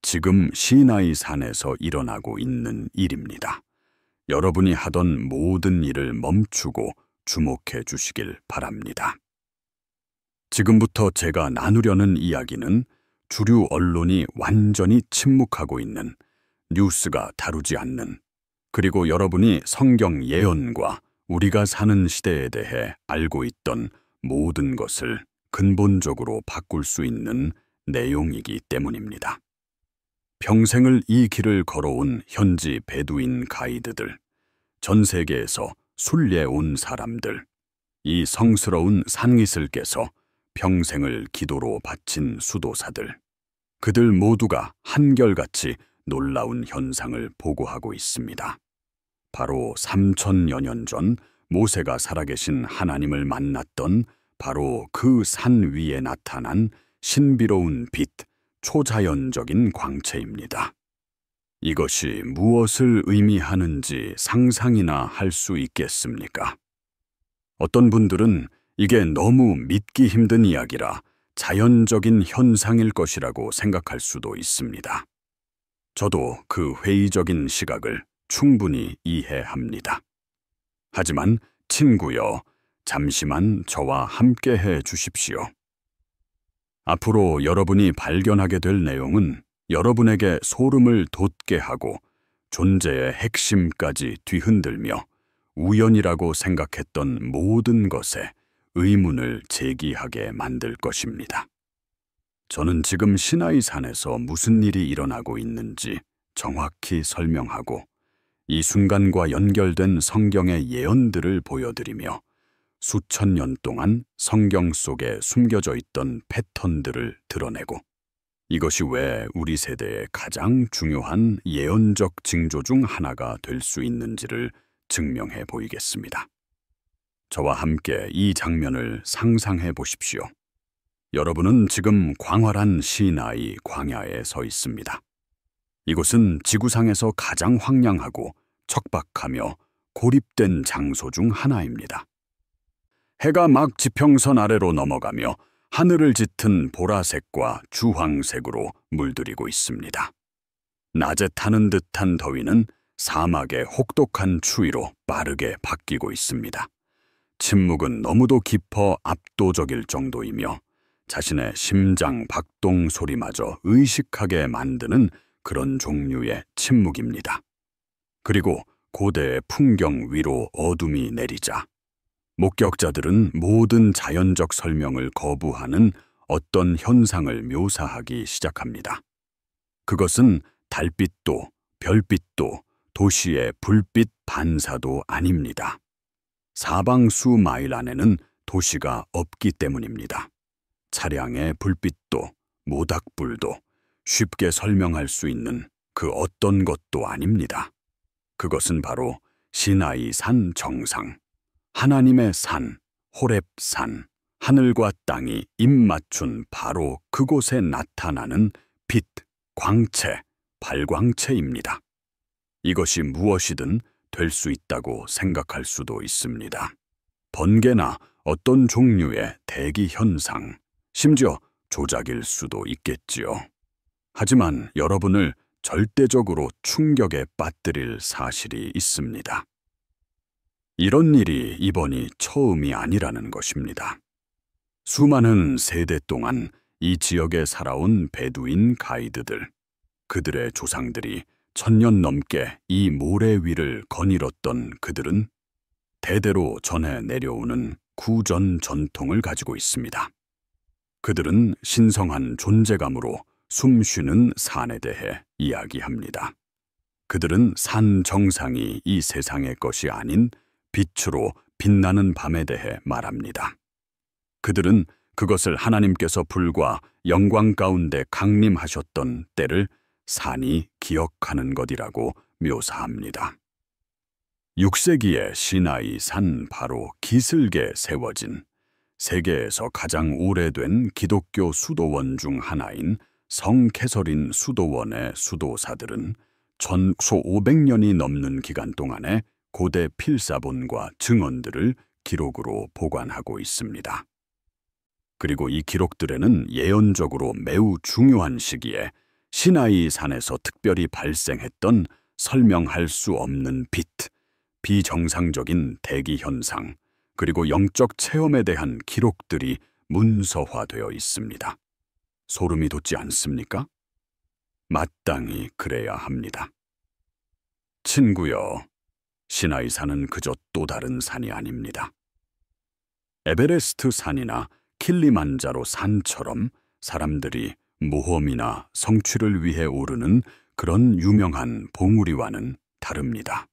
지금 시나이 산에서 일어나고 있는 일입니다. 여러분이 하던 모든 일을 멈추고 주목해 주시길 바랍니다. 지금부터 제가 나누려는 이야기는 주류 언론이 완전히 침묵하고 있는, 뉴스가 다루지 않는, 그리고 여러분이 성경 예언과 우리가 사는 시대에 대해 알고 있던 모든 것을 근본적으로 바꿀 수 있는 내용이기 때문입니다. 평생을 이 길을 걸어온 현지 베두인 가이드들, 전 세계에서 순례 온 사람들, 이 성스러운 산기슭께서 평생을 기도로 바친 수도사들, 그들 모두가 한결같이 놀라운 현상을 보고하고 있습니다. 바로 3000여 년 전 모세가 살아계신 하나님을 만났던 바로 그 산 위에 나타난 신비로운 빛, 초자연적인 광채입니다. 이것이 무엇을 의미하는지 상상이나 할 수 있겠습니까? 어떤 분들은 이게 너무 믿기 힘든 이야기라 자연적인 현상일 것이라고 생각할 수도 있습니다. 저도 그 회의적인 시각을 충분히 이해합니다. 하지만 친구여, 잠시만 저와 함께 해 주십시오. 앞으로 여러분이 발견하게 될 내용은 여러분에게 소름을 돋게 하고 존재의 핵심까지 뒤흔들며 우연이라고 생각했던 모든 것에 의문을 제기하게 만들 것입니다. 저는 지금 시나이 산에서 무슨 일이 일어나고 있는지 정확히 설명하고 이 순간과 연결된 성경의 예언들을 보여드리며 수천 년 동안 성경 속에 숨겨져 있던 패턴들을 드러내고 이것이 왜 우리 세대의 가장 중요한 예언적 징조 중 하나가 될 수 있는지를 증명해 보이겠습니다. 저와 함께 이 장면을 상상해 보십시오. 여러분은 지금 광활한 시나이 광야에 서 있습니다. 이곳은 지구상에서 가장 황량하고 척박하며 고립된 장소 중 하나입니다. 해가 막 지평선 아래로 넘어가며 하늘을 짙은 보라색과 주황색으로 물들이고 있습니다. 낮에 타는 듯한 더위는 사막의 혹독한 추위로 빠르게 바뀌고 있습니다. 침묵은 너무도 깊어 압도적일 정도이며 자신의 심장 박동 소리마저 의식하게 만드는 그런 종류의 침묵입니다. 그리고 고대의 풍경 위로 어둠이 내리자 목격자들은 모든 자연적 설명을 거부하는 어떤 현상을 묘사하기 시작합니다. 그것은 달빛도 별빛도 도시의 불빛 반사도 아닙니다. 사방 수마일 안에는 도시가 없기 때문입니다. 차량의 불빛도 모닥불도 쉽게 설명할 수 있는 그 어떤 것도 아닙니다. 그것은 바로 시나이 산 정상, 하나님의 산, 호렙산, 하늘과 땅이 입맞춘 바로 그곳에 나타나는 빛, 광채, 발광체입니다. 이것이 무엇이든 될 수 있다고 생각할 수도 있습니다. 번개나 어떤 종류의 대기 현상, 심지어 조작일 수도 있겠지요. 하지만 여러분을 절대적으로 충격에 빠뜨릴 사실이 있습니다. 이런 일이 이번이 처음이 아니라는 것입니다. 수많은 세대 동안 이 지역에 살아온 베두인 가이드들, 그들의 조상들이 1000년 넘게 이 모래 위를 거닐었던 그들은 대대로 전해 내려오는 구전 전통을 가지고 있습니다. 그들은 신성한 존재감으로 숨쉬는 산에 대해 이야기합니다. 그들은 산 정상이 이 세상의 것이 아닌 빛으로 빛나는 밤에 대해 말합니다. 그들은 그것을 하나님께서 불과 영광 가운데 강림하셨던 때를 산이 기억하는 것이라고 묘사합니다. 6세기의 시나이 산 바로 기슭에 세워진 세계에서 가장 오래된 기독교 수도원 중 하나인 성 캐서린 수도원의 수도사들은 전소 500년이 넘는 기간 동안에 고대 필사본과 증언들을 기록으로 보관하고 있습니다. 그리고 이 기록들에는 예언적으로 매우 중요한 시기에 시나이 산에서 특별히 발생했던 설명할 수 없는 빛, 비정상적인 대기 현상, 그리고 영적 체험에 대한 기록들이 문서화되어 있습니다. 소름이 돋지 않습니까? 마땅히 그래야 합니다. 친구여, 시나이 산은 그저 또 다른 산이 아닙니다. 에베레스트 산이나 킬리만자로 산처럼 사람들이 모험이나 성취를 위해 오르는 그런 유명한 봉우리와는 다릅니다.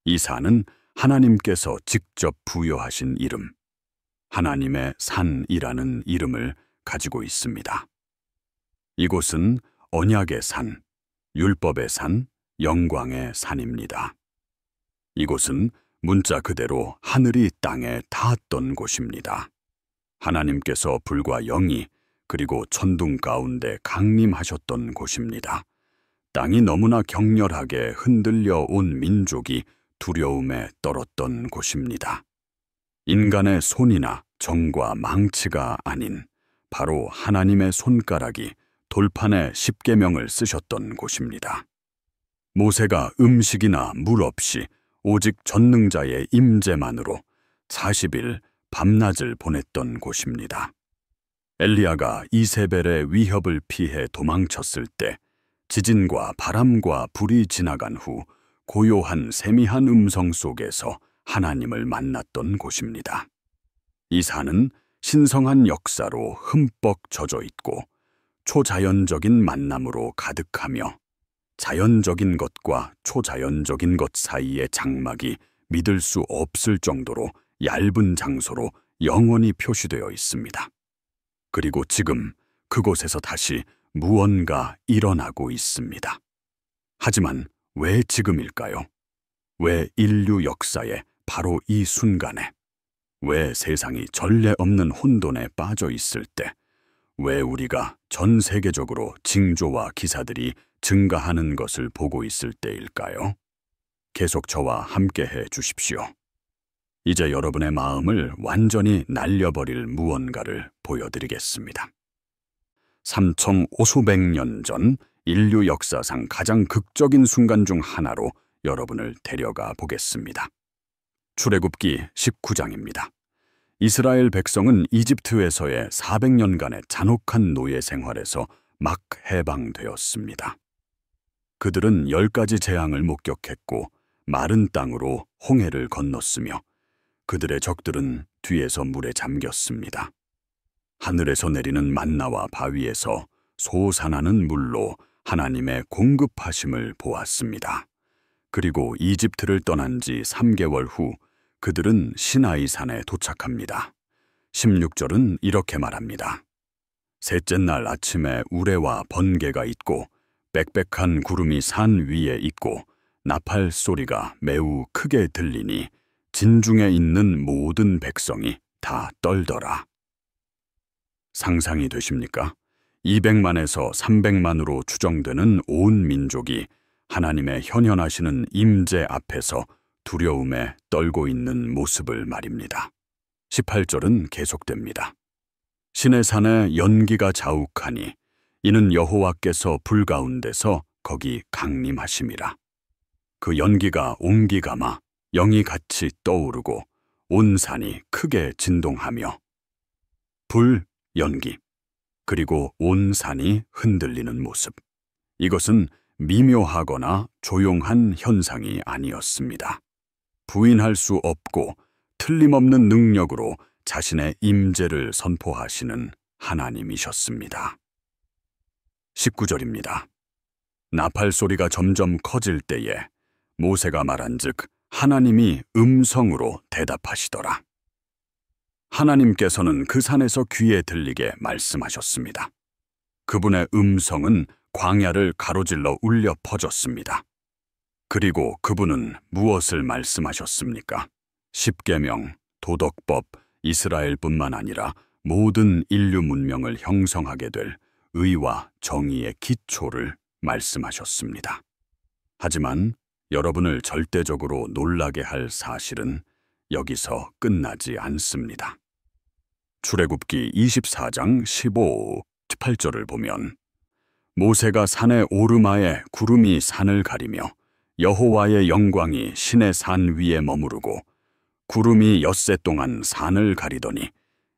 이 산은 하나님께서 직접 부여하신 이름, 하나님의 산이라는 이름을 가지고 있습니다. 이곳은 언약의 산, 율법의 산, 영광의 산입니다. 이곳은 문자 그대로 하늘이 땅에 닿았던 곳입니다. 하나님께서 불과 영이 그리고 천둥 가운데 강림하셨던 곳입니다. 땅이 너무나 격렬하게 흔들려 온 민족이 두려움에 떨었던 곳입니다. 인간의 손이나 정과 망치가 아닌 바로 하나님의 손가락이 돌판에 십계명을 쓰셨던 곳입니다. 모세가 음식이나 물 없이 오직 전능자의 임재만으로 40일 밤낮을 보냈던 곳입니다. 엘리야가 이세벨의 위협을 피해 도망쳤을 때 지진과 바람과 불이 지나간 후 고요한 세미한 음성 속에서 하나님을 만났던 곳입니다. 이 산은 신성한 역사로 흠뻑 젖어 있고 초자연적인 만남으로 가득하며 자연적인 것과 초자연적인 것 사이의 장막이 믿을 수 없을 정도로 얇은 장소로 영원히 표시되어 있습니다. 그리고 지금 그곳에서 다시 무언가 일어나고 있습니다. 하지만 왜 지금일까요? 왜 인류 역사에 바로 이 순간에, 왜 세상이 전례 없는 혼돈에 빠져 있을 때, 왜 우리가 전 세계적으로 징조와 기사들이 증가하는 것을 보고 있을 때일까요? 계속 저와 함께해 주십시오. 이제 여러분의 마음을 완전히 날려버릴 무언가를 보여드리겠습니다. 3,500년 전 인류 역사상 가장 극적인 순간 중 하나로 여러분을 데려가 보겠습니다. 출애굽기 19장입니다. 이스라엘 백성은 이집트에서의 400년간의 잔혹한 노예 생활에서 막 해방되었습니다. 그들은 10가지 재앙을 목격했고 마른 땅으로 홍해를 건넜으며 그들의 적들은 뒤에서 물에 잠겼습니다. 하늘에서 내리는 만나와 바위에서 솟아나는 물로 하나님의 공급하심을 보았습니다. 그리고 이집트를 떠난 지 3개월 후 그들은 시나이 산에 도착합니다. 16절은 이렇게 말합니다. 셋째 날 아침에 우레와 번개가 있고 빽빽한 구름이 산 위에 있고 나팔 소리가 매우 크게 들리니 진중에 있는 모든 백성이 다 떨더라. 상상이 되십니까? 200만에서 300만으로 추정되는 온 민족이 하나님의 현현하시는 임재 앞에서 두려움에 떨고 있는 모습을 말입니다. 18절은 계속됩니다. 신의 산에 연기가 자욱하니 이는 여호와께서 불 가운데서 거기 강림하심이라. 그 연기가 옹기 감아 영이 같이 떠오르고 온 산이 크게 진동하며 불, 연기, 그리고 온 산이 흔들리는 모습. 이것은 미묘하거나 조용한 현상이 아니었습니다. 부인할 수 없고 틀림없는 능력으로 자신의 임재를 선포하시는 하나님이셨습니다. 19절입니다. 나팔 소리가 점점 커질 때에 모세가 말한즉 하나님이 음성으로 대답하시더라. 하나님께서는 그 산에서 귀에 들리게 말씀하셨습니다. 그분의 음성은 광야를 가로질러 울려 퍼졌습니다. 그리고 그분은 무엇을 말씀하셨습니까? 십계명, 도덕법, 이스라엘뿐만 아니라 모든 인류 문명을 형성하게 될 의와 정의의 기초를 말씀하셨습니다. 하지만 여러분을 절대적으로 놀라게 할 사실은 여기서 끝나지 않습니다. 출애굽기 24장 15, 18절을 보면 모세가 산의 오르마에 구름이 산을 가리며 여호와의 영광이 신의 산 위에 머무르고 구름이 엿새 동안 산을 가리더니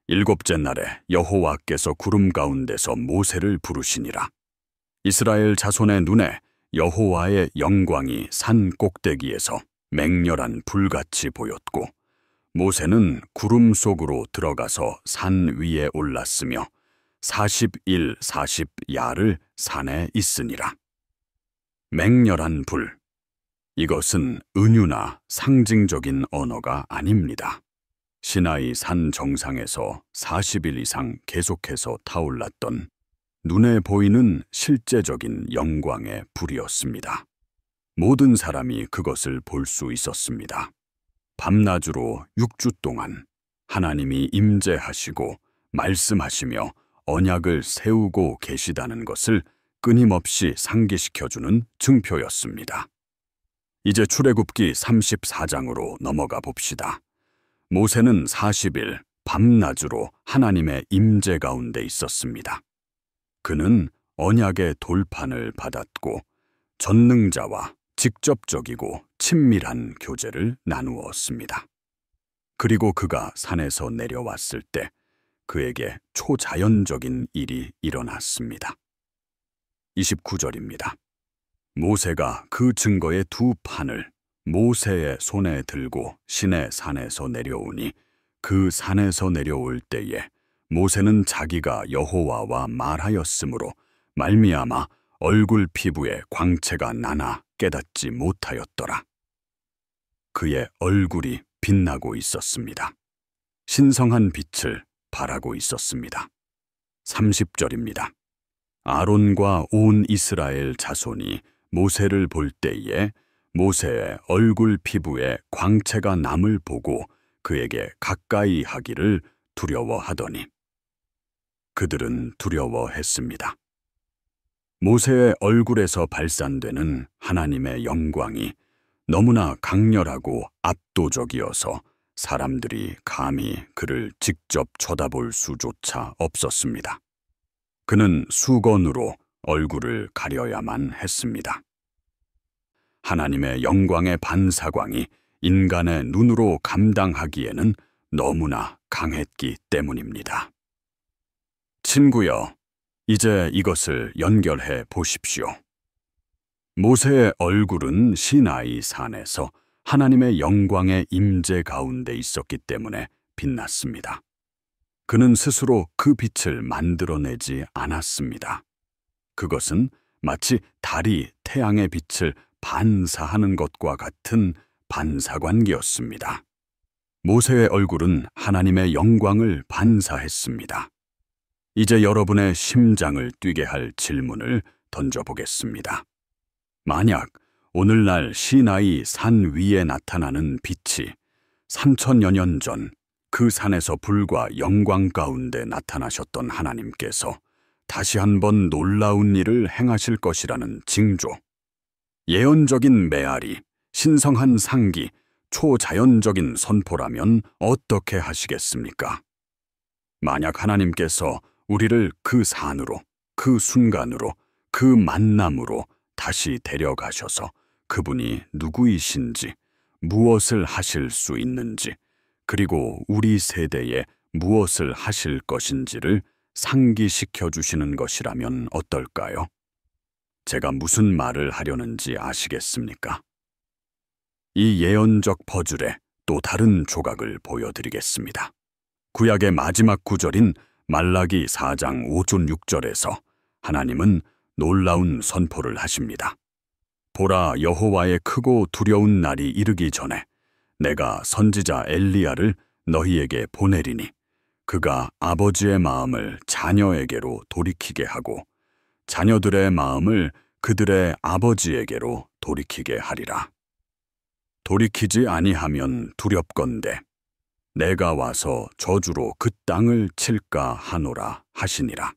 일곱째 날에 여호와께서 구름 가운데서 모세를 부르시니라. 이스라엘 자손의 눈에 여호와의 영광이 산 꼭대기에서 맹렬한 불같이 보였고 모세는 구름 속으로 들어가서 산 위에 올랐으며 40일 40야를 산에 있으니라. 맹렬한 불. 이것은 은유나 상징적인 언어가 아닙니다. 시나이 산 정상에서 40일 이상 계속해서 타올랐던 눈에 보이는 실제적인 영광의 불이었습니다. 모든 사람이 그것을 볼 수 있었습니다. 밤낮으로 6주 동안 하나님이 임재하시고 말씀하시며 언약을 세우고 계시다는 것을 끊임없이 상기시켜주는 증표였습니다. 이제 출애굽기 34장으로 넘어가 봅시다. 모세는 40일 밤낮으로 하나님의 임재 가운데 있었습니다. 그는 언약의 돌판을 받았고 전능자와 직접적이고 친밀한 교제를 나누었습니다. 그리고 그가 산에서 내려왔을 때 그에게 초자연적인 일이 일어났습니다. 29절입니다. 모세가 그 증거의 두 판을 모세의 손에 들고 시내 산에서 내려오니 그 산에서 내려올 때에 모세는 자기가 여호와와 말하였으므로 말미암아 얼굴 피부에 광채가 나나 깨닫지 못하였더라. 그의 얼굴이 빛나고 있었습니다. 신성한 빛을 발하고 있었습니다. 30절입니다. 아론과 온 이스라엘 자손이 모세를 볼 때에 모세의 얼굴 피부에 광채가 남을 보고 그에게 가까이 하기를 두려워하더니 그들은 두려워했습니다. 모세의 얼굴에서 발산되는 하나님의 영광이 너무나 강렬하고 압도적이어서 사람들이 감히 그를 직접 쳐다볼 수조차 없었습니다. 그는 수건으로 얼굴을 가려야만 했습니다. 하나님의 영광의 반사광이 인간의 눈으로 감당하기에는 너무나 강했기 때문입니다. 친구여, 이제 이것을 연결해 보십시오. 모세의 얼굴은 시나이 산에서 하나님의 영광의 임재 가운데 있었기 때문에 빛났습니다. 그는 스스로 그 빛을 만들어내지 않았습니다. 그것은 마치 달이 태양의 빛을 반사하는 것과 같은 반사관계였습니다. 모세의 얼굴은 하나님의 영광을 반사했습니다. 이제 여러분의 심장을 뛰게 할 질문을 던져보겠습니다. 만약 오늘날 시나이 산 위에 나타나는 빛이 3000여 년 전 그 산에서 불과 영광 가운데 나타나셨던 하나님께서 다시 한번 놀라운 일을 행하실 것이라는 징조, 예언적인 메아리, 신성한 상기, 초자연적인 선포라면 어떻게 하시겠습니까? 만약 하나님께서 우리를 그 산으로, 그 순간으로, 그 만남으로 다시 데려가셔서 그분이 누구이신지, 무엇을 하실 수 있는지, 그리고 우리 세대에 무엇을 하실 것인지를 상기시켜 주시는 것이라면 어떨까요? 제가 무슨 말을 하려는지 아시겠습니까? 이 예언적 퍼즐의 또 다른 조각을 보여드리겠습니다. 구약의 마지막 구절인 말라기 4장 5절 6절에서 하나님은 놀라운 선포를 하십니다. 보라, 여호와의 크고 두려운 날이 이르기 전에 내가 선지자 엘리야를 너희에게 보내리니 그가 아버지의 마음을 자녀에게로 돌이키게 하고 자녀들의 마음을 그들의 아버지에게로 돌이키게 하리라. 돌이키지 아니하면 두렵건대 내가 와서 저주로 그 땅을 칠까 하노라 하시니라.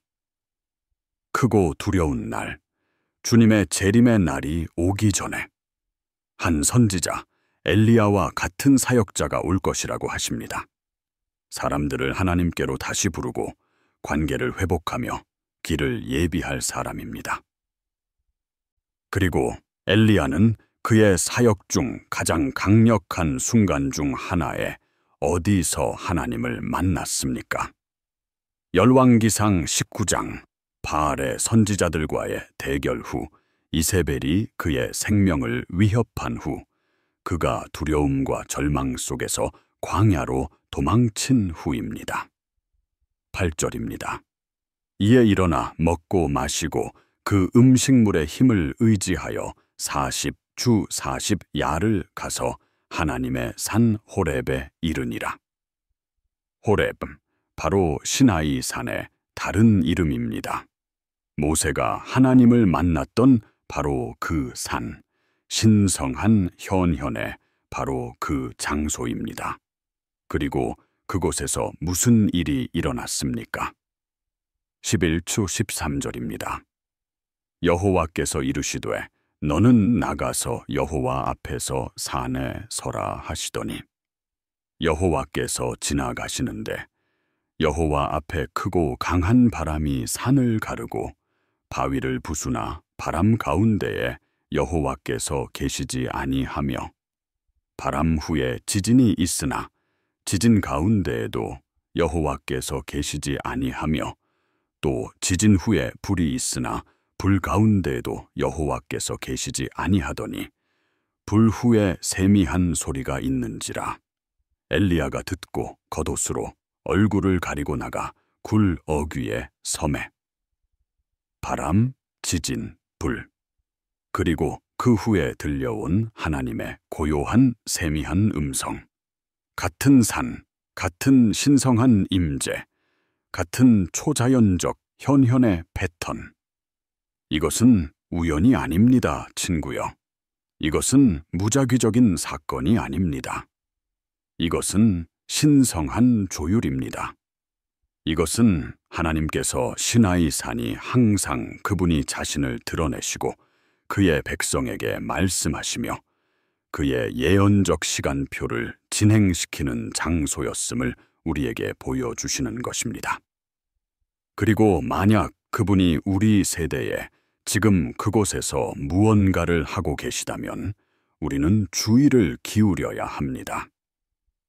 크고 두려운 날, 주님의 재림의 날이 오기 전에 한 선지자 엘리야와 같은 사역자가 올 것이라고 하십니다. 사람들을 하나님께로 다시 부르고 관계를 회복하며 길을 예비할 사람입니다. 그리고 엘리야는 그의 사역 중 가장 강력한 순간 중 하나에 어디서 하나님을 만났습니까? 열왕기상 19장 바알의 선지자들과의 대결 후 이세벨이 그의 생명을 위협한 후 그가 두려움과 절망 속에서 광야로 도망친 후입니다. 8절입니다. 이에 일어나 먹고 마시고 그 음식물의 힘을 의지하여 40주 40야를 가서 하나님의 산 호렙에 이르니라. 호렙, 바로 시나이 산의 다른 이름입니다. 모세가 하나님을 만났던 바로 그 산, 신성한 현현의 바로 그 장소입니다. 그리고 그곳에서 무슨 일이 일어났습니까? 11주 13절입니다. 여호와께서 이르시되 너는 나가서 여호와 앞에서 산에 서라 하시더니 여호와께서 지나가시는데 여호와 앞에 크고 강한 바람이 산을 가르고 바위를 부수나 바람 가운데에 여호와께서 계시지 아니하며 바람 후에 지진이 있으나 지진 가운데에도 여호와께서 계시지 아니하며 또 지진 후에 불이 있으나 불 가운데에도 여호와께서 계시지 아니하더니 불 후에 세미한 소리가 있는지라. 엘리야가 듣고 겉옷으로 얼굴을 가리고 나가 굴 어귀에 서매. 바람, 지진, 불, 그리고 그 후에 들려온 하나님의 고요한 세미한 음성. 같은 산, 같은 신성한 임재, 같은 초자연적 현현의 패턴. 이것은 우연이 아닙니다, 친구요. 이것은 무작위적인 사건이 아닙니다. 이것은 신성한 조율입니다. 이것은 하나님께서 시나이 산이 항상 그분이 자신을 드러내시고 그의 백성에게 말씀하시며 그의 예언적 시간표를 진행시키는 장소였음을 우리에게 보여주시는 것입니다. 그리고 만약 그분이 우리 세대에 지금 그곳에서 무언가를 하고 계시다면 우리는 주의를 기울여야 합니다.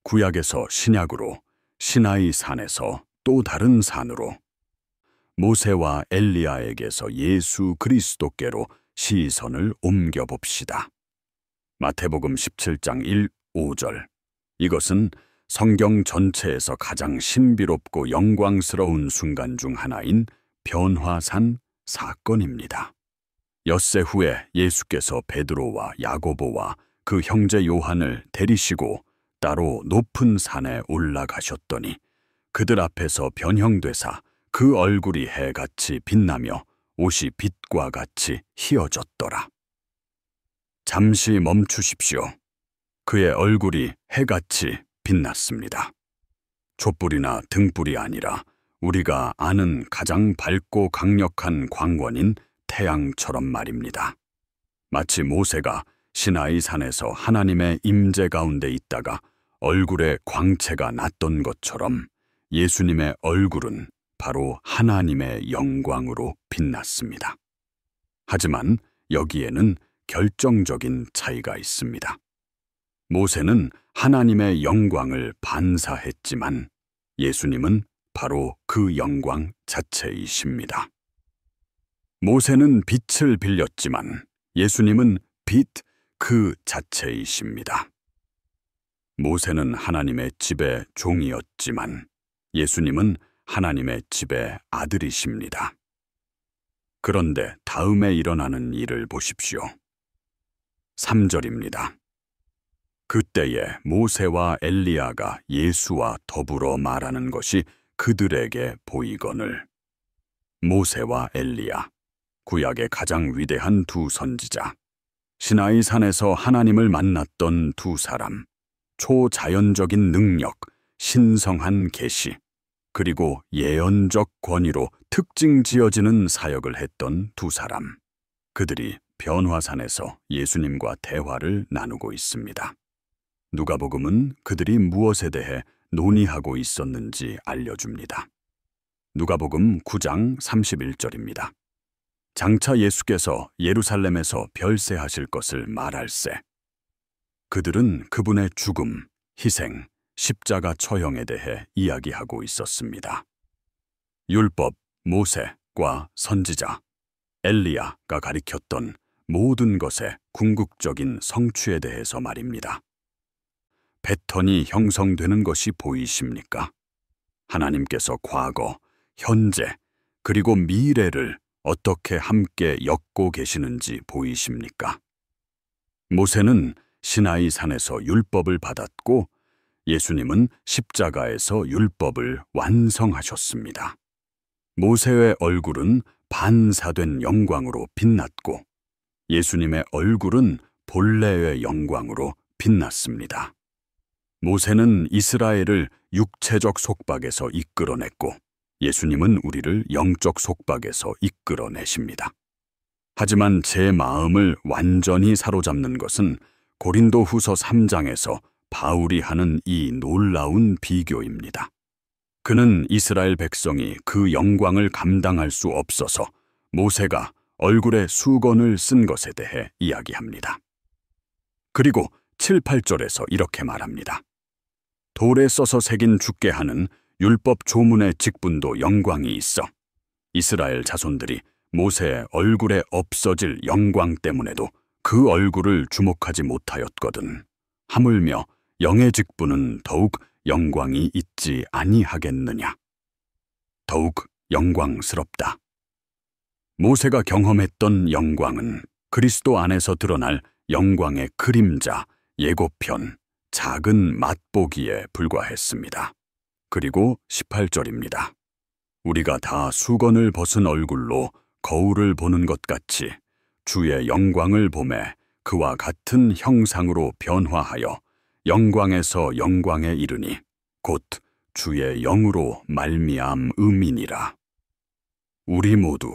구약에서 신약으로 시나이 산에서 또 다른 산으로 모세와 엘리야에게서 예수 그리스도께로 시선을 옮겨봅시다. 마태복음 17장 1, 5절. 이것은 성경 전체에서 가장 신비롭고 영광스러운 순간 중 하나인 변화산 사건입니다. 엿새 후에 예수께서 베드로와 야고보와 그 형제 요한을 데리시고 따로 높은 산에 올라가셨더니 그들 앞에서 변형되사 그 얼굴이 해같이 빛나며 옷이 빛과 같이 희어졌더라. 잠시 멈추십시오. 그의 얼굴이 해같이 빛났습니다. 촛불이나 등불이 아니라 우리가 아는 가장 밝고 강력한 광원인 태양처럼 말입니다. 마치 모세가 시나이 산에서 하나님의 임재 가운데 있다가 얼굴에 광채가 났던 것처럼 예수님의 얼굴은 바로 하나님의 영광으로 빛났습니다. 하지만 여기에는 결정적인 차이가 있습니다. 모세는 하나님의 영광을 반사했지만 예수님은 바로 그 영광 자체이십니다. 모세는 빛을 빌렸지만 예수님은 빛 그 자체이십니다. 모세는 하나님의 집의 종이었지만 예수님은 하나님의 집의 아들이십니다. 그런데 다음에 일어나는 일을 보십시오. 3절입니다. 그때에 모세와 엘리야가 예수와 더불어 말하는 것이 그들에게 보이거늘. 모세와 엘리야, 구약의 가장 위대한 두 선지자, 시나이 산에서 하나님을 만났던 두 사람, 초자연적인 능력, 신성한 계시, 그리고 예언적 권위로 특징 지어지는 사역을 했던 두 사람. 그들이 변화산에서 예수님과 대화를 나누고 있습니다. 누가복음은 그들이 무엇에 대해 논의하고 있었는지 알려줍니다. 누가복음 9장 31절입니다. 장차 예수께서 예루살렘에서 별세하실 것을 말할세. 그들은 그분의 죽음, 희생, 십자가 처형에 대해 이야기하고 있었습니다. 율법, 모세과 선지자, 엘리야가 가리켰던 모든 것의 궁극적인 성취에 대해서 말입니다. 패턴이 형성되는 것이 보이십니까? 하나님께서 과거, 현재, 그리고 미래를 어떻게 함께 엮고 계시는지 보이십니까? 모세는 시나이 산에서 율법을 받았고 예수님은 십자가에서 율법을 완성하셨습니다. 모세의 얼굴은 반사된 영광으로 빛났고 예수님의 얼굴은 본래의 영광으로 빛났습니다. 모세는 이스라엘을 육체적 속박에서 이끌어냈고 예수님은 우리를 영적 속박에서 이끌어내십니다. 하지만 제 마음을 완전히 사로잡는 것은 고린도후서 3장에서 바울이 하는 이 놀라운 비교입니다. 그는 이스라엘 백성이 그 영광을 감당할 수 없어서 모세가 얼굴에 수건을 쓴 것에 대해 이야기합니다. 그리고 7, 8절에서 이렇게 말합니다. 돌에 써서 새긴 죽게 하는 율법 조문의 직분도 영광이 있어 이스라엘 자손들이 모세의 얼굴에 없어질 영광 때문에도 그 얼굴을 주목하지 못하였거든. 하물며 영의 직분은 더욱 영광이 있지 아니하겠느냐. 더욱 영광스럽다. 모세가 경험했던 영광은 그리스도 안에서 드러날 영광의 그림자, 예고편, 작은 맛보기에 불과했습니다. 그리고 18절입니다. 우리가 다 수건을 벗은 얼굴로 거울을 보는 것 같이 주의 영광을 보매 그와 같은 형상으로 변화하여 영광에서 영광에 이르니 곧 주의 영으로 말미암음이니라. 우리 모두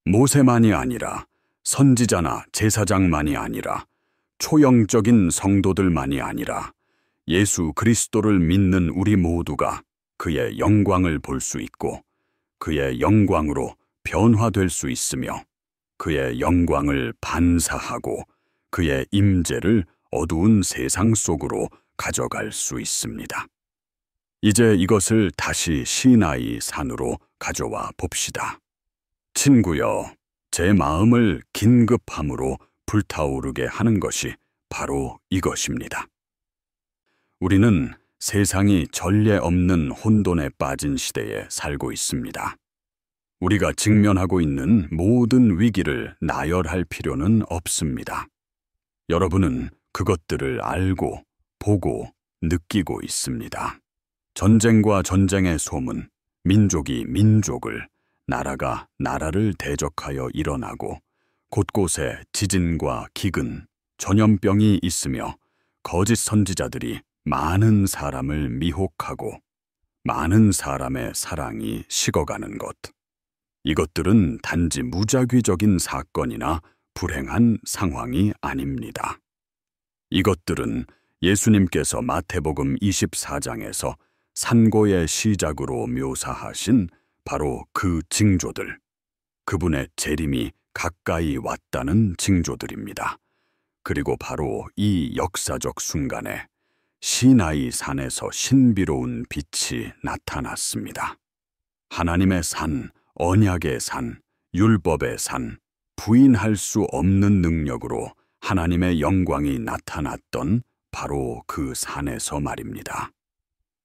모세만이 아니라 선지자나 제사장만이 아니라 초영적인 성도들만이 아니라 예수 그리스도를 믿는 우리 모두가 그의 영광을 볼 수 있고 그의 영광으로 변화될 수 있으며 그의 영광을 반사하고 그의 임재를 어두운 세상 속으로 가져갈 수 있습니다. 이제 이것을 다시 시나이 산으로 가져와 봅시다. 친구여, 제 마음을 긴급함으로 불타오르게 하는 것이 바로 이것입니다. 우리는 세상이 전례 없는 혼돈에 빠진 시대에 살고 있습니다. 우리가 직면하고 있는 모든 위기를 나열할 필요는 없습니다. 여러분은 그것들을 알고, 보고, 느끼고 있습니다. 전쟁과 전쟁의 소문, 민족이 민족을, 나라가 나라를 대적하여 일어나고 곳곳에 지진과 기근, 전염병이 있으며 거짓 선지자들이 많은 사람을 미혹하고 많은 사람의 사랑이 식어가는 것. 이것들은 단지 무작위적인 사건이나 불행한 상황이 아닙니다. 이것들은 예수님께서 마태복음 24장에서 산고의 시작으로 묘사하신 바로 그 징조들, 그분의 재림이 가까이 왔다는 징조들입니다. 그리고 바로 이 역사적 순간에 시나이 산에서 신비로운 빛이 나타났습니다. 하나님의 산, 언약의 산, 율법의 산, 부인할 수 없는 능력으로 하나님의 영광이 나타났던 바로 그 산에서 말입니다.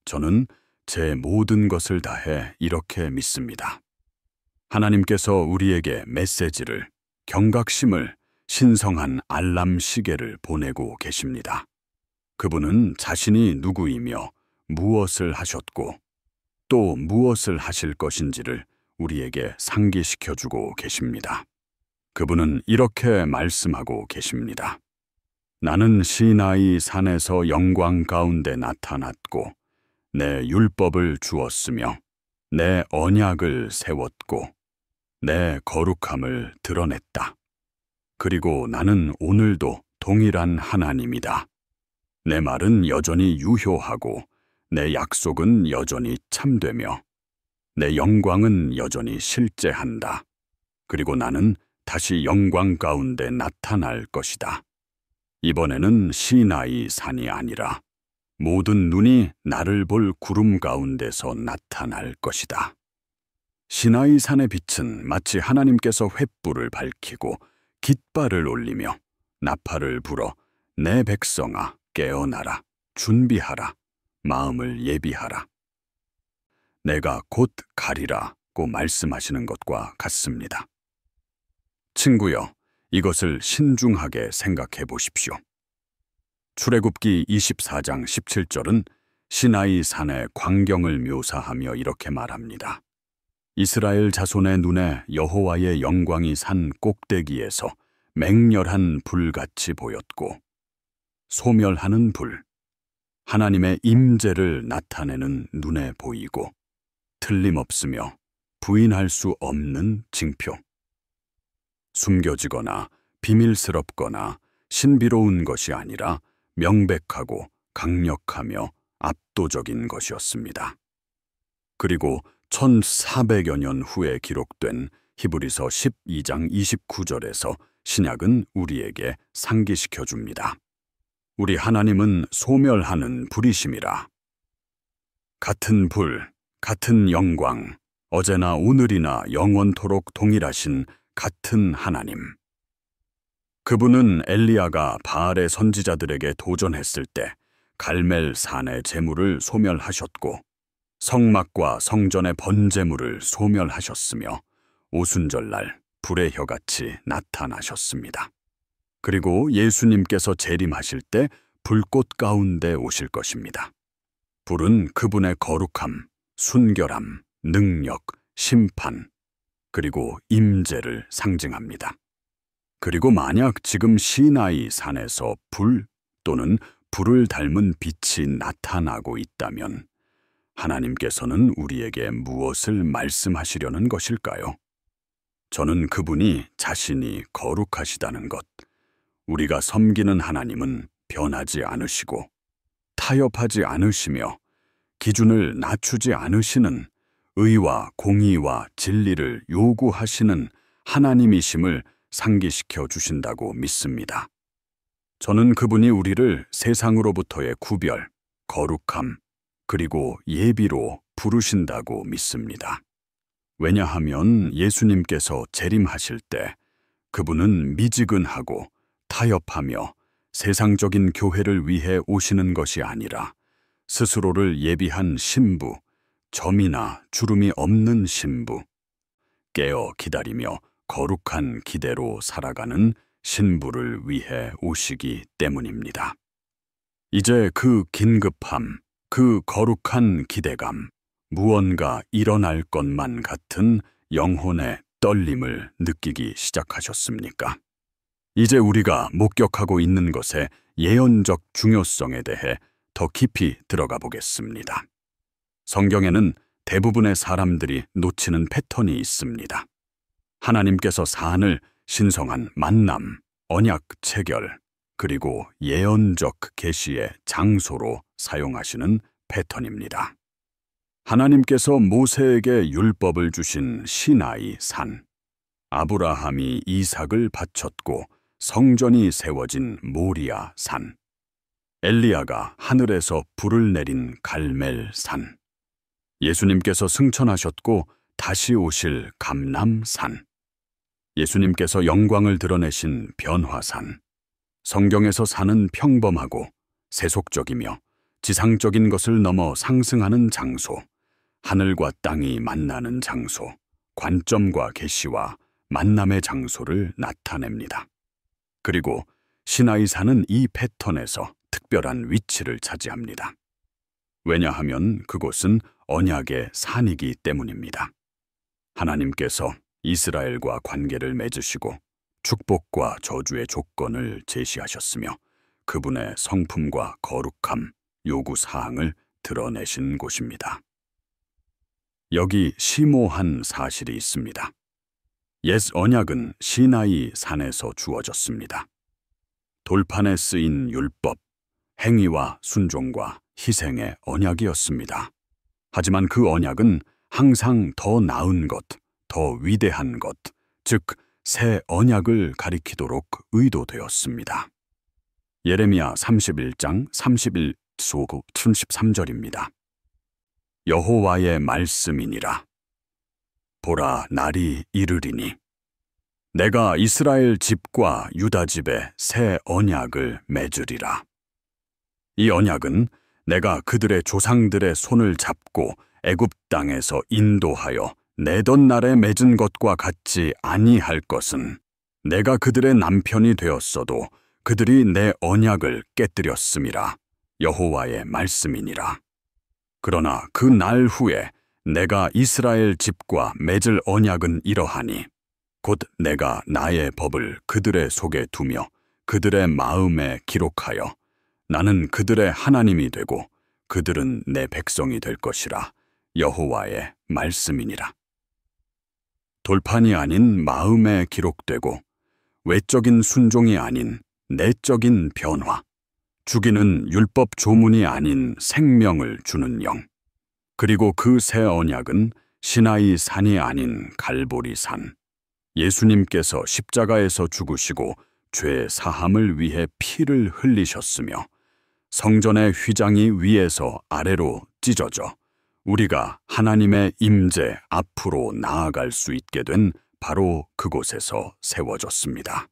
저는 제 모든 것을 다해 이렇게 믿습니다. 하나님께서 우리에게 메시지를, 경각심을, 신성한 알람 시계를 보내고 계십니다. 그분은 자신이 누구이며 무엇을 하셨고 또 무엇을 하실 것인지를 우리에게 상기시켜주고 계십니다. 그분은 이렇게 말씀하고 계십니다. 나는 시나이 산에서 영광 가운데 나타났고 내 율법을 주었으며 내 언약을 세웠고 내 거룩함을 드러냈다. 그리고 나는 오늘도 동일한 하나님이다. 내 말은 여전히 유효하고 내 약속은 여전히 참되며 내 영광은 여전히 실제한다. 그리고 나는 다시 영광 가운데 나타날 것이다. 이번에는 시나이 산이 아니라 모든 눈이 나를 볼 구름 가운데서 나타날 것이다. 시나이 산의 빛은 마치 하나님께서 횃불을 밝히고 깃발을 올리며 나팔을 불어 내 백성아 깨어나라, 준비하라, 마음을 예비하라. 내가 곧 가리라고 말씀하시는 것과 같습니다. 친구여, 이것을 신중하게 생각해 보십시오. 출애굽기 24장 17절은 시나이 산의 광경을 묘사하며 이렇게 말합니다. 이스라엘 자손의 눈에 여호와의 영광이 산 꼭대기에서 맹렬한 불같이 보였고, 소멸하는 불, 하나님의 임재를 나타내는 눈에 보이고, 틀림없으며 부인할 수 없는 징표. 숨겨지거나 비밀스럽거나 신비로운 것이 아니라 명백하고 강력하며 압도적인 것이었습니다. 그리고 1400여 년 후에 기록된 히브리서 12장 29절에서 신약은 우리에게 상기시켜 줍니다. 우리 하나님은 소멸하는 불이심이라. 같은 불, 같은 영광, 어제나 오늘이나 영원토록 동일하신 같은 하나님. 그분은 엘리야가 바알의 선지자들에게 도전했을 때 갈멜 산의 제물을 소멸하셨고, 성막과 성전의 번제물을 소멸하셨으며 오순절날 불의 혀같이 나타나셨습니다. 그리고 예수님께서 재림하실 때 불꽃 가운데 오실 것입니다. 불은 그분의 거룩함, 순결함, 능력, 심판, 그리고 임재를 상징합니다. 그리고 만약 지금 시나이 산에서 불 또는 불을 닮은 빛이 나타나고 있다면 하나님께서는 우리에게 무엇을 말씀하시려는 것일까요? 저는 그분이 자신이 거룩하시다는 것, 우리가 섬기는 하나님은 변하지 않으시고 타협하지 않으시며 기준을 낮추지 않으시는 의와 공의와 진리를 요구하시는 하나님이심을 상기시켜 주신다고 믿습니다. 저는 그분이 우리를 세상으로부터의 구별, 거룩함, 그리고 예비로 부르신다고 믿습니다. 왜냐하면 예수님께서 재림하실 때 그분은 미지근하고 타협하며 세상적인 교회를 위해 오시는 것이 아니라 스스로를 예비한 신부, 점이나 주름이 없는 신부, 깨어 기다리며 거룩한 기대로 살아가는 신부를 위해 오시기 때문입니다. 이제 그 긴급함, 그 거룩한 기대감, 무언가 일어날 것만 같은 영혼의 떨림을 느끼기 시작하셨습니까? 이제 우리가 목격하고 있는 것의 예언적 중요성에 대해 더 깊이 들어가 보겠습니다. 성경에는 대부분의 사람들이 놓치는 패턴이 있습니다. 하나님께서 사안을 신성한 만남, 언약 체결, 그리고 예언적 계시의 장소로 사용하시는 패턴입니다. 하나님께서 모세에게 율법을 주신 시나이 산, 아브라함이 이삭을 바쳤고 성전이 세워진 모리아 산, 엘리야가 하늘에서 불을 내린 갈멜 산, 예수님께서 승천하셨고 다시 오실 감람산, 예수님께서 영광을 드러내신 변화산, 성경에서 사는 평범하고 세속적이며 지상적인 것을 넘어 상승하는 장소, 하늘과 땅이 만나는 장소, 관점과 계시와 만남의 장소를 나타냅니다. 그리고 시나이 산은 이 패턴에서 특별한 위치를 차지합니다. 왜냐하면 그곳은 언약의 산이기 때문입니다. 하나님께서 이스라엘과 관계를 맺으시고 축복과 저주의 조건을 제시하셨으며 그분의 성품과 거룩함, 요구사항을 드러내신 곳입니다. 여기 심오한 사실이 있습니다. 옛 언약은 시나이 산에서 주어졌습니다. 돌판에 쓰인 율법, 행위와 순종과 희생의 언약이었습니다. 하지만 그 언약은 항상 더 나은 것, 더 위대한 것, 즉 새 언약을 가리키도록 의도되었습니다. 예레미야 31장 31소 33절입니다. 여호와의 말씀이니라. 보라, 날이 이르리니 내가 이스라엘 집과 유다 집에 새 언약을 맺으리라. 이 언약은 내가 그들의 조상들의 손을 잡고 애굽 땅에서 인도하여 내던 날에 맺은 것과 같지 아니할 것은 내가 그들의 남편이 되었어도 그들이 내 언약을 깨뜨렸음이라. 여호와의 말씀이니라. 그러나 그 날 후에 내가 이스라엘 집과 맺을 언약은 이러하니 곧 내가 나의 법을 그들의 속에 두며 그들의 마음에 기록하여 나는 그들의 하나님이 되고 그들은 내 백성이 될 것이라. 여호와의 말씀이니라. 돌판이 아닌 마음에 기록되고 외적인 순종이 아닌 내적인 변화, 죽이는 율법 조문이 아닌 생명을 주는 영, 그리고 그 새 언약은 시나이 산이 아닌 갈보리 산, 예수님께서 십자가에서 죽으시고 죄 사함을 위해 피를 흘리셨으며 성전의 휘장이 위에서 아래로 찢어져 우리가 하나님의 임재 앞으로 나아갈 수 있게 된 바로 그곳에서 세워졌습니다.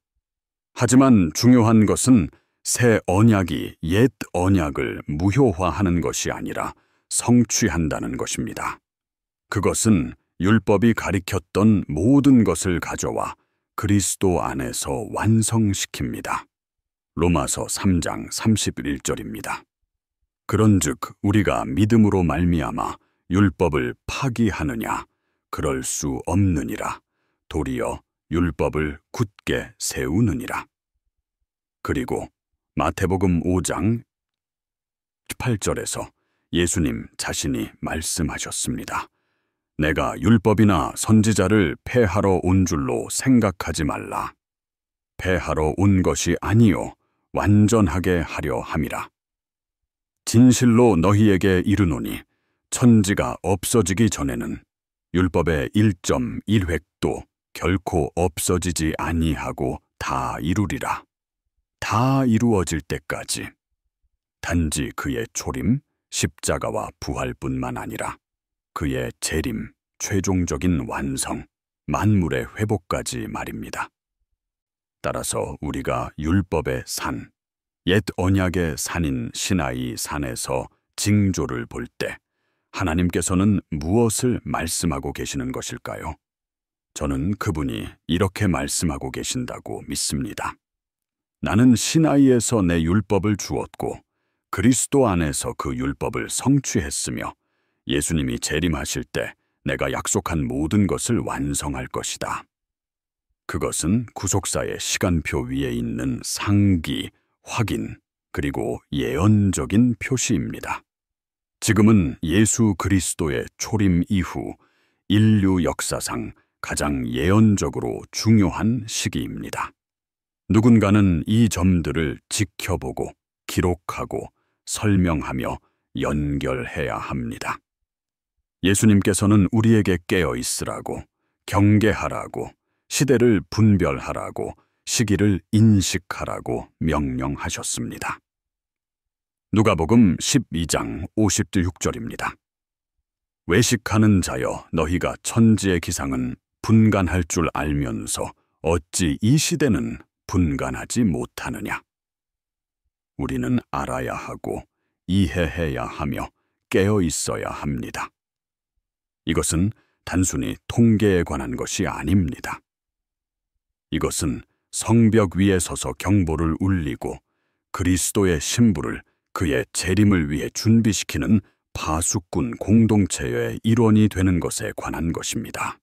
하지만 중요한 것은 새 언약이 옛 언약을 무효화하는 것이 아니라 성취한다는 것입니다. 그것은 율법이 가리켰던 모든 것을 가져와 그리스도 안에서 완성시킵니다. 로마서 3장 31절입니다. 그런즉 우리가 믿음으로 말미암아 율법을 파기하느냐? 그럴 수 없느니라. 도리어 율법을 굳게 세우느니라. 그리고 마태복음 5장 18절에서 예수님 자신이 말씀하셨습니다. 내가 율법이나 선지자를 폐하러 온 줄로 생각하지 말라. 폐하러 온 것이 아니요 완전하게 하려 함이라. 진실로 너희에게 이르노니 천지가 없어지기 전에는 율법의 1.1획도 결코 없어지지 아니하고 다 이루리라. 다 이루어질 때까지 단지 그의 초림, 십자가와 부활뿐만 아니라 그의 재림, 최종적인 완성, 만물의 회복까지 말입니다. 따라서 우리가 율법의 산, 옛 언약의 산인 시나이 산에서 징조를 볼 때 하나님께서는 무엇을 말씀하고 계시는 것일까요? 저는 그분이 이렇게 말씀하고 계신다고 믿습니다. 나는 시나이에서 내 율법을 주었고 그리스도 안에서 그 율법을 성취했으며 예수님이 재림하실 때 내가 약속한 모든 것을 완성할 것이다. 그것은 구속사의 시간표 위에 있는 상기, 확인, 그리고 예언적인 표시입니다. 지금은 예수 그리스도의 초림 이후 인류 역사상 가장 예언적으로 중요한 시기입니다. 누군가는 이 점들을 지켜보고 기록하고 설명하며 연결해야 합니다. 예수님께서는 우리에게 깨어 있으라고, 경계하라고, 시대를 분별하라고, 시기를 인식하라고 명령하셨습니다. 누가복음 12장 56절입니다. 외식하는 자여 너희가 천지의 기상은 분간할 줄 알면서 어찌 이 시대는 분간하지 못하느냐. 우리는 알아야 하고 이해해야 하며 깨어 있어야 합니다. 이것은 단순히 통계에 관한 것이 아닙니다. 이것은 성벽 위에 서서 경보를 울리고 그리스도의 신부를 그의 재림을 위해 준비시키는 파수꾼 공동체의 일원이 되는 것에 관한 것입니다.